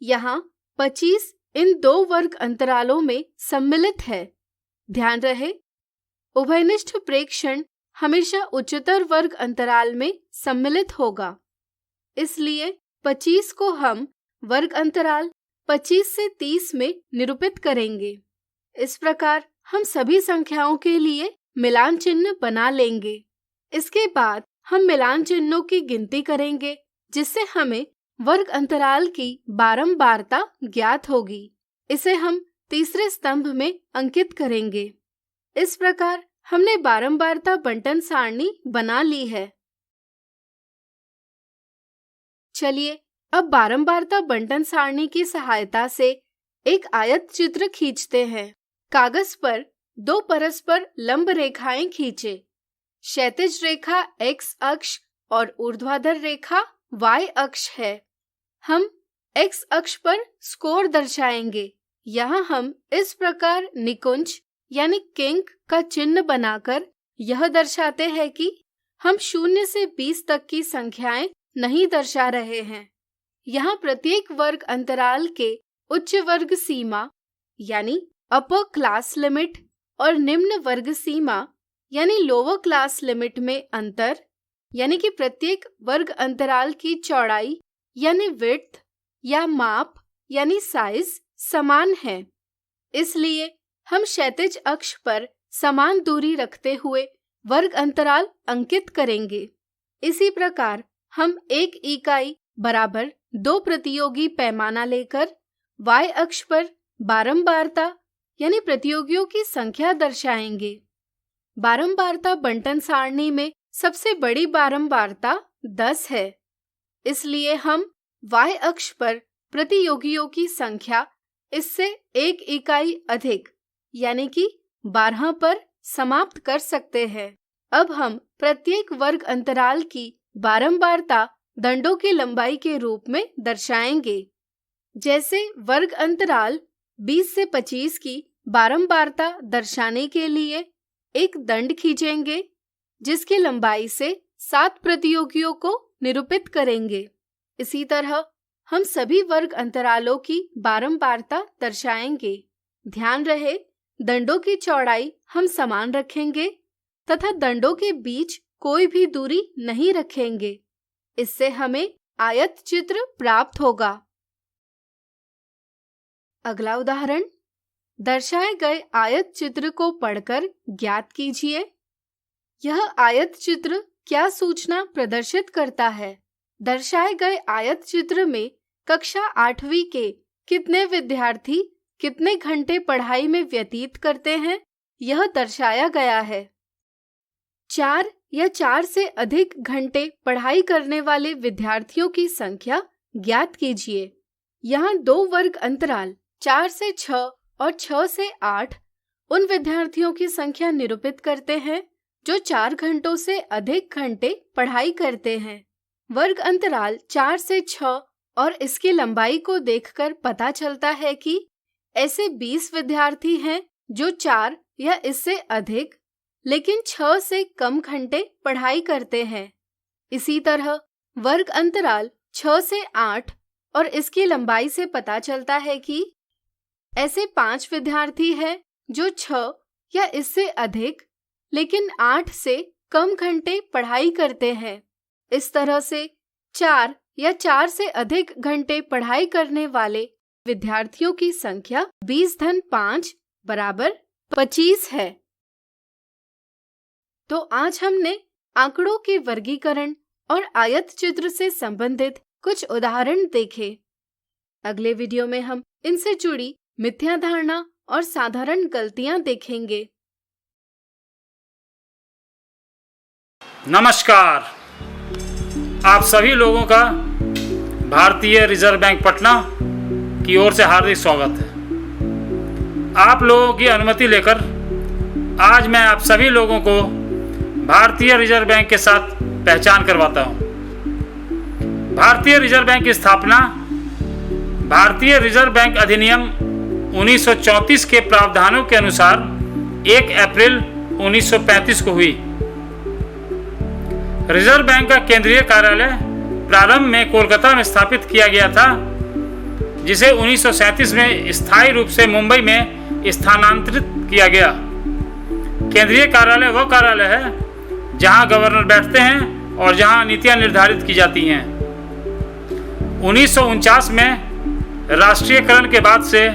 यहाँ 25 इन 2 वर्ग अंतरालों में सम्मिलित है। ध्यान रहे, उभयनिष्ठ प्रेक्षण हमेशा उच्चतर वर्ग अंतराल में सम्मिलित होगा। इसलिए 25 को हम वर्ग अंतराल 25 से 30 में निरूपित करेंगे। इस प्रकार हम सभी संख्याओं के लिए मिलान चिन्ह बना लेंगे। इसके बाद हम मिलान चिन्हों की गिनती करेंगे जिससे हमें वर्ग अंतराल की बारंबारता ज्ञात होगी। इसे हम तीसरे स्तंभ में अंकित करेंगे। इस प्रकार हमने बारंबारता बंटन सारणी बना ली है। चलिए अब बारंबारता बंटन सारणी की सहायता से एक आयत चित्र खींचते हैं। कागज पर 2 परस्पर लंब रेखाएं खींचे। क्षैतिज रेखा x अक्ष और ऊर्ध्वाधर रेखा y अक्ष है। हम x अक्ष पर स्कोर दर्शाएंगे। यहाँ हम इस प्रकार निकुंज यानी किंक का चिन्ह बनाकर यह दर्शाते हैं कि हम 0 से 20 तक की संख्याएं नहीं दर्शा रहे हैं। यहाँ प्रत्येक वर्ग अंतराल के उच्च वर्ग सीमा यानी अपर क्लास लिमिट और निम्न वर्ग सीमा यानी लोअर क्लास लिमिट में अंतर यानी कि प्रत्येक वर्ग अंतराल की चौड़ाई यानी विड्थ या माप यानी साइज समान है। इसलिए हम क्षैतिज अक्ष पर समान दूरी रखते हुए वर्ग अंतराल अंकित करेंगे। इसी प्रकार हम 1 इकाई बराबर 2 प्रतियोगी पैमाना लेकर y अक्ष पर बारंबारता यानी प्रतियोगियों की संख्या दर्शाएंगे। बारंबारता बंटन सारणी में सबसे बड़ी बारंबारता 10 है, इसलिए हम y अक्ष पर प्रतियोगियों की संख्या इससे 1 इकाई अधिक यानी कि 12 पर समाप्त कर सकते हैं। अब हम प्रत्येक वर्ग अंतराल की बारंबारता दंडों की लंबाई के रूप में दर्शाएंगे। जैसे वर्ग अंतराल 20 से 25 की बारंबारता दर्शाने के लिए एक दंड खींचेंगे जिसकी लंबाई से 7 प्रतियोगियों को निरूपित करेंगे। इसी तरह हम सभी वर्ग अंतरालों की बारंबारता दर्शाएंगे। ध्यान रहे, दंडों की चौड़ाई हम समान रखेंगे तथा दंडों के बीच कोई भी दूरी नहीं रखेंगे। इससे हमें आयत चित्र प्राप्त होगा। अगला उदाहरण, दर्शाए गए आयत चित्र को पढ़कर ज्ञात कीजिए। यह आयत चित्र क्या सूचना प्रदर्शित करता है? दर्शाए गए आयत चित्र में कक्षा 8वीं के कितने विद्यार्थी कितने घंटे पढ़ाई में व्यतीत करते हैं, यह दर्शाया गया है। 4 या 4 से अधिक घंटे पढ़ाई करने वाले विद्यार्थियों की संख्या ज्ञात कीजिए। यहाँ 2 वर्ग अंतराल 4 से 6 और 6 से 8 उन विद्यार्थियों की संख्या निरूपित करते हैं जो 4 घंटों से अधिक घंटे पढ़ाई करते हैं। वर्ग अंतराल 4 से 6 और इसकी लंबाई को देखकर पता चलता है कि ऐसे 20 विद्यार्थी हैं जो 4 या इससे अधिक लेकिन 6 से कम घंटे पढ़ाई करते हैं। इसी तरह वर्ग अंतराल 6 से 8 और इसकी लंबाई से पता चलता है कि ऐसे 5 विद्यार्थी हैं जो 6 या इससे अधिक लेकिन 8 से कम घंटे पढ़ाई करते हैं। इस तरह से 4 या 4 से अधिक घंटे पढ़ाई करने वाले विद्यार्थियों की संख्या 20-5 बराबर 25 है। तो आज हमने आंकड़ों के वर्गीकरण और आयत चित्र से संबंधित कुछ उदाहरण देखे। अगले वीडियो में हम इनसे जुड़ी मिथ्या धारणा और साधारण गलतियां देखेंगे। नमस्कार, आप सभी लोगों का भारतीय रिजर्व बैंक पटना की ओर से हार्दिक स्वागत है। आप लोगों की अनुमति लेकर आज मैं आप सभी लोगों को भारतीय रिजर्व बैंक के साथ पहचान करवाता हूं। भारतीय रिजर्व बैंक की स्थापना भारतीय रिजर्व बैंक अधिनियम 1934 के प्रावधानों के अनुसार 1 अप्रैल 1935 को हुई। रिजर्व बैंक का केंद्रीय कार्यालय प्रारंभ में कोलकाता में स्थापित किया गया था, जिसे 1937 में स्थायी रूप से मुंबई में स्थानांतरित किया गया। केंद्रीय कार्यालय वह कार्यालय है जहां गवर्नर बैठते हैं और जहां नीतियां निर्धारित की जाती हैं। 1949 में राष्ट्रीयकरण के बाद से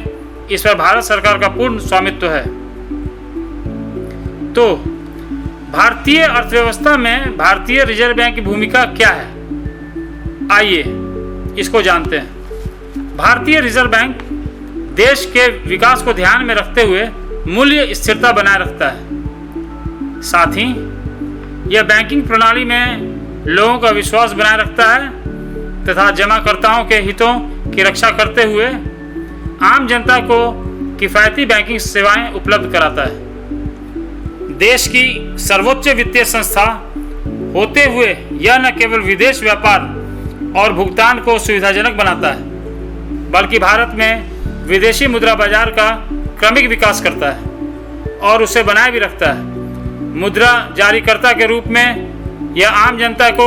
इस पर भारत सरकार का पूर्ण स्वामित्व है। तो भारतीय अर्थव्यवस्था में भारतीय रिजर्व बैंक की भूमिका क्या है, आइए इसको जानते हैं। भारतीय रिजर्व बैंक देश के विकास को ध्यान में रखते हुए मूल्य स्थिरता बनाए रखता है। साथ ही यह बैंकिंग प्रणाली में लोगों का विश्वास बनाए रखता है तथा जमाकर्ताओं के हितों की रक्षा करते हुए आम जनता को किफ़ायती बैंकिंग सेवाएं उपलब्ध कराता है। देश की सर्वोच्च वित्तीय संस्था होते हुए यह न केवल विदेश व्यापार और भुगतान को सुविधाजनक बनाता है, बल्कि भारत में विदेशी मुद्रा बाजार का क्रमिक विकास करता है और उसे बनाए भी रखता है। मुद्रा जारीकर्ता के रूप में यह आम जनता को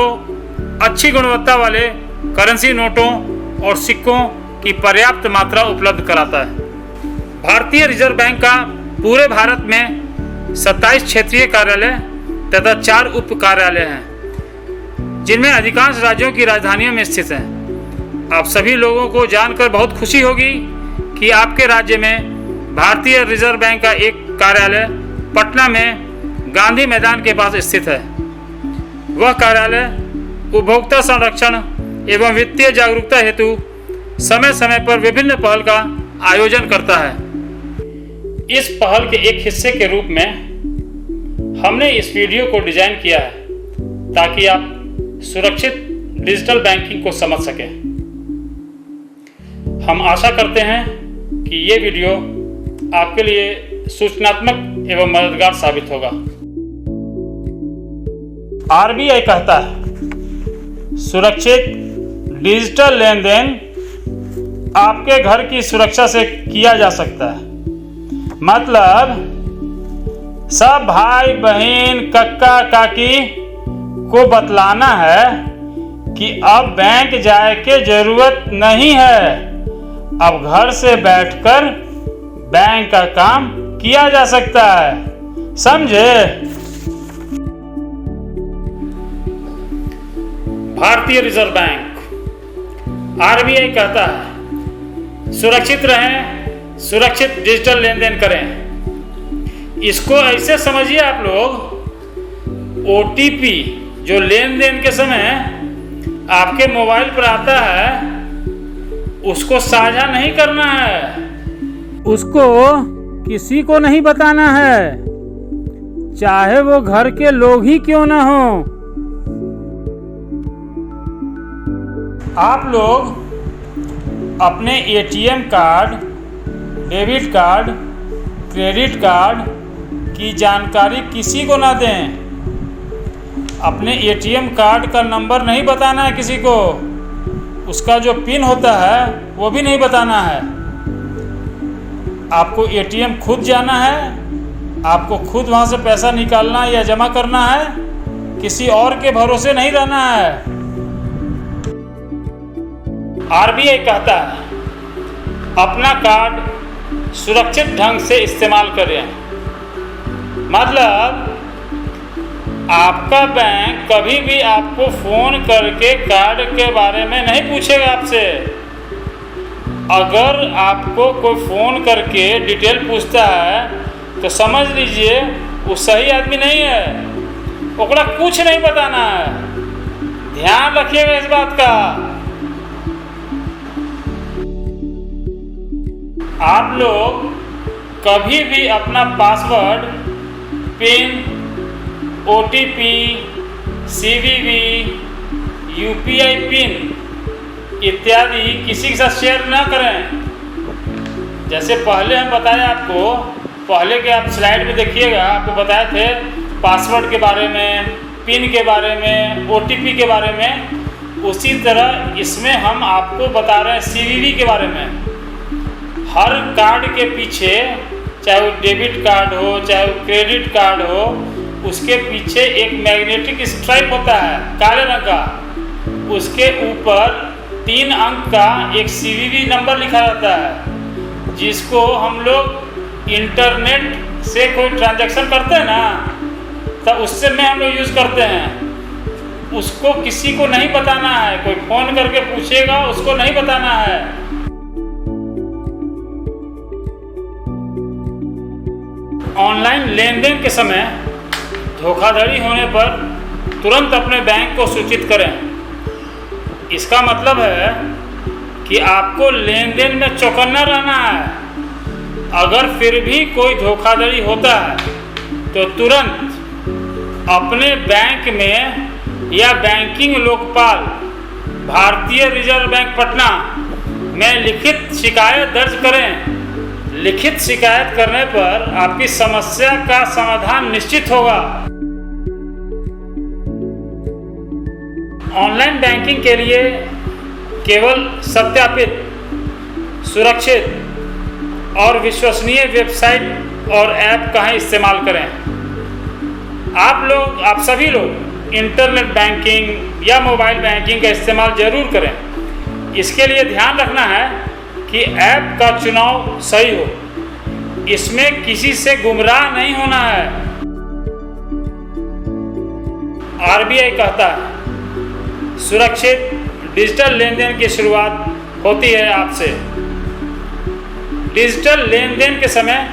अच्छी गुणवत्ता वाले करेंसी नोटों और सिक्कों की पर्याप्त मात्रा उपलब्ध कराता है। भारतीय रिजर्व बैंक का पूरे भारत में 27 क्षेत्रीय कार्यालय तथा 4 उप कार्यालय हैं, जिनमें अधिकांश राज्यों की राजधानियों में स्थित हैं। आप सभी लोगों को जानकर बहुत खुशी होगी कि आपके राज्य में भारतीय रिजर्व बैंक का एक कार्यालय पटना में गांधी मैदान के पास स्थित है। वह कार्यालय उपभोक्ता संरक्षण एवं वित्तीय जागरूकता हेतु समय समय पर विभिन्न पहल का आयोजन करता है। इस पहल के एक हिस्से के रूप में हमने इस वीडियो को डिजाइन किया है ताकि आप सुरक्षित डिजिटल बैंकिंग को समझ सकें। हम आशा करते हैं कि ये वीडियो आपके लिए सूचनात्मक एवं मददगार साबित होगा। आरबीआई कहता है सुरक्षित डिजिटल लेन देन आपके घर की सुरक्षा से किया जा सकता है। मतलब सब भाई बहन कक्का काकी को बतलाना है कि अब बैंक जाए के जरूरत नहीं है, अब घर से बैठकर बैंक का काम किया जा सकता है। समझे? भारतीय रिजर्व बैंक आरबीआई कहता है सुरक्षित रहें, सुरक्षित डिजिटल लेन देन करें। इसको ऐसे समझिए आप लोग, ओटीपी जो लेन देन के समय आपके मोबाइल पर आता है उसको साझा नहीं करना है, उसको किसी को नहीं बताना है, चाहे वो घर के लोग ही क्यों ना हो। आप लोग अपने ATM card, debit card, credit card की जानकारी किसी को ना दें। अपने एटीएम कार्ड का नंबर नहीं बताना है किसी को, उसका जो पिन होता है वो भी नहीं बताना है। आपको एटीएम खुद जाना है, आपको खुद वहाँ से पैसा निकालना या जमा करना है, किसी और के भरोसे नहीं रहना है। आरबीआई कहता है अपना कार्ड सुरक्षित ढंग से इस्तेमाल करें। मतलब आपका बैंक कभी भी आपको फोन करके कार्ड के बारे में नहीं पूछेगा आपसे। अगर आपको कोई फोन करके डिटेल पूछता है तो समझ लीजिए वो सही आदमी नहीं है, ओकरा कुछ नहीं बताना है। ध्यान रखिएगा इस बात का। आप लोग कभी भी अपना password, pin, OTP, CVV, UPI pin इत्यादि किसी के साथ शेयर ना करें। जैसे पहले हम बताया आपको, पहले के आप स्लाइड में देखिएगा, आपको बताए थे पासवर्ड के बारे में, पिन के बारे में, ओटीपी के बारे में। उसी तरह इसमें हम आपको बता रहे हैं सीवीवी के बारे में। हर कार्ड के पीछे, चाहे वो डेबिट कार्ड हो चाहे वो क्रेडिट कार्ड हो, उसके पीछे एक मैग्नेटिक स्ट्राइप होता है काले रंग का, उसके ऊपर 3 अंक का एक सीवीवी नंबर लिखा रहता है, जिसको हम लोग इंटरनेट से कोई ट्रांजैक्शन करते हैं ना, तो उससे में हम लोग यूज़ करते हैं। उसको किसी को नहीं बताना है, कोई फ़ोन करके पूछेगा उसको नहीं बताना है। ऑनलाइन लेन देन के समय धोखाधड़ी होने पर तुरंत अपने बैंक को सूचित करें। इसका मतलब है कि आपको लेन देन में चौकन्ना रहना है। अगर फिर भी कोई धोखाधड़ी होता है तो तुरंत अपने बैंक में या बैंकिंग लोकपाल भारतीय रिजर्व बैंक पटना में लिखित शिकायत दर्ज करें। लिखित शिकायत करने पर आपकी समस्या का समाधान निश्चित होगा। ऑनलाइन बैंकिंग के लिए केवल सत्यापित, सुरक्षित और विश्वसनीय वेबसाइट और ऐप का ही इस्तेमाल करें। आप सभी लोग इंटरनेट बैंकिंग या मोबाइल बैंकिंग का इस्तेमाल जरूर करें। इसके लिए ध्यान रखना है कि ऐप का चुनाव सही हो, इसमें किसी से गुमराह नहीं होना है। आरबीआई कहता है सुरक्षित डिजिटल लेन देन की शुरुआत होती है आपसे। डिजिटल लेन देन के समय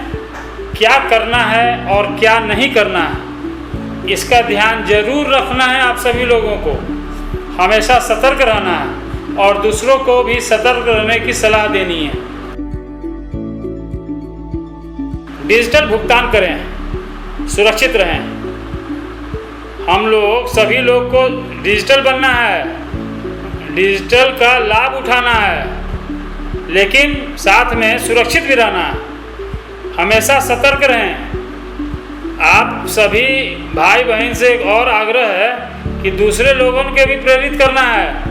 क्या करना है और क्या नहीं करना है, इसका ध्यान जरूर रखना है। आप सभी लोगों को हमेशा सतर्क रहना है और दूसरों को भी सतर्क रहने की सलाह देनी है। डिजिटल भुगतान करें, सुरक्षित रहें। हम लोग सभी लोग को डिजिटल बनना है, डिजिटल का लाभ उठाना है, लेकिन साथ में सुरक्षित भी रहना है। हमेशा सतर्क रहें। आप सभी भाई बहन से एक और आग्रह है कि दूसरे लोगों के भी प्रेरित करना है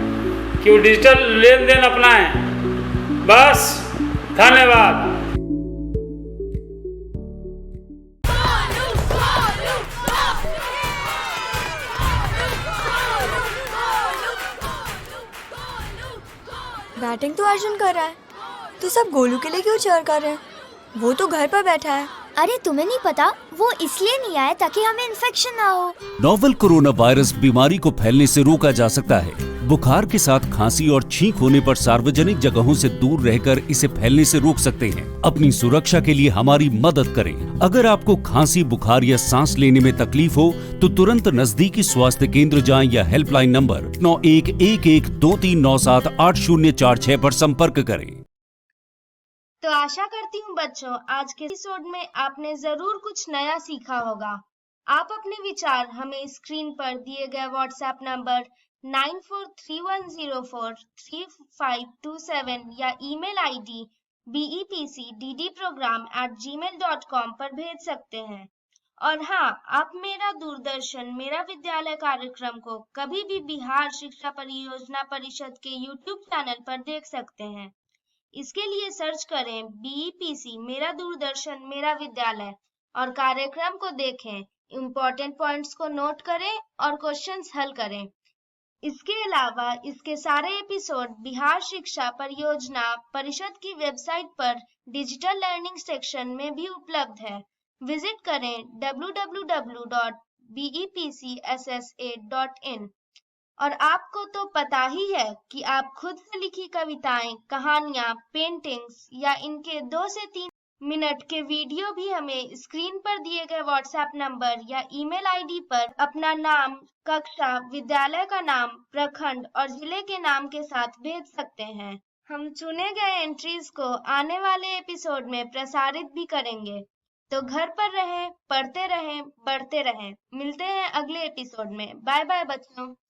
कि वो डिजिटल लेन देन अपनाएं। बस, धन्यवाद। बैटिंग तो अर्जुन कर रहा है, तो सब गोलू के लिए क्यों चीयर कर रहे हैं? वो तो घर पर बैठा है। अरे तुम्हें नहीं पता, वो इसलिए नहीं आया ताकि हमें इन्फेक्शन ना हो। नोवेल कोरोना वायरस बीमारी को फैलने से रोका जा सकता है। बुखार के साथ खांसी और छींक होने पर सार्वजनिक जगहों से दूर रहकर इसे फैलने से रोक सकते हैं। अपनी सुरक्षा के लिए हमारी मदद करें। अगर आपको खांसी, बुखार या सांस लेने में तकलीफ हो तो तुरंत नजदीकी स्वास्थ्य केंद्र जाएं या हेल्पलाइन नंबर 911123978046 पर संपर्क करें। तो आशा करती हूँ बच्चों, आज के एपिसोड में आपने जरूर कुछ नया सीखा होगा। आप अपने विचार हमें स्क्रीन पर दिए गए व्हाट्सएप नंबर 9431043527 या ईमेल आईडी bepcddprogram@gmail.com पर भेज सकते हैं। और हाँ, आप मेरा दूरदर्शन मेरा विद्यालय कार्यक्रम को कभी भी बिहार शिक्षा परियोजना परिषद के YouTube चैनल पर देख सकते हैं। इसके लिए सर्च करें BEPC मेरा दूरदर्शन मेरा विद्यालय और कार्यक्रम को देखें, इम्पोर्टेंट पॉइंट्स को नोट करें और क्वेश्चंस हल करें। इसके अलावा इसके सारे एपिसोड बिहार शिक्षा परियोजना परिषद की वेबसाइट पर डिजिटल लर्निंग सेक्शन में भी उपलब्ध है। विजिट करें www.bepcssa.in। और आपको तो पता ही है कि आप खुद से लिखी कविताएं, कहानियां, पेंटिंग्स या इनके 2 से 3 मिनट के वीडियो भी हमें स्क्रीन पर दिए गए व्हाट्सएप नंबर या ईमेल आईडी पर अपना नाम, कक्षा, विद्यालय का नाम, प्रखंड और जिले के नाम के साथ भेज सकते हैं। हम चुने गए एंट्रीज को आने वाले एपिसोड में प्रसारित भी करेंगे। तो घर पर रहें, पढ़ते रहें, बढ़ते रहें। मिलते हैं अगले एपिसोड में। बाय बाय बच्चों।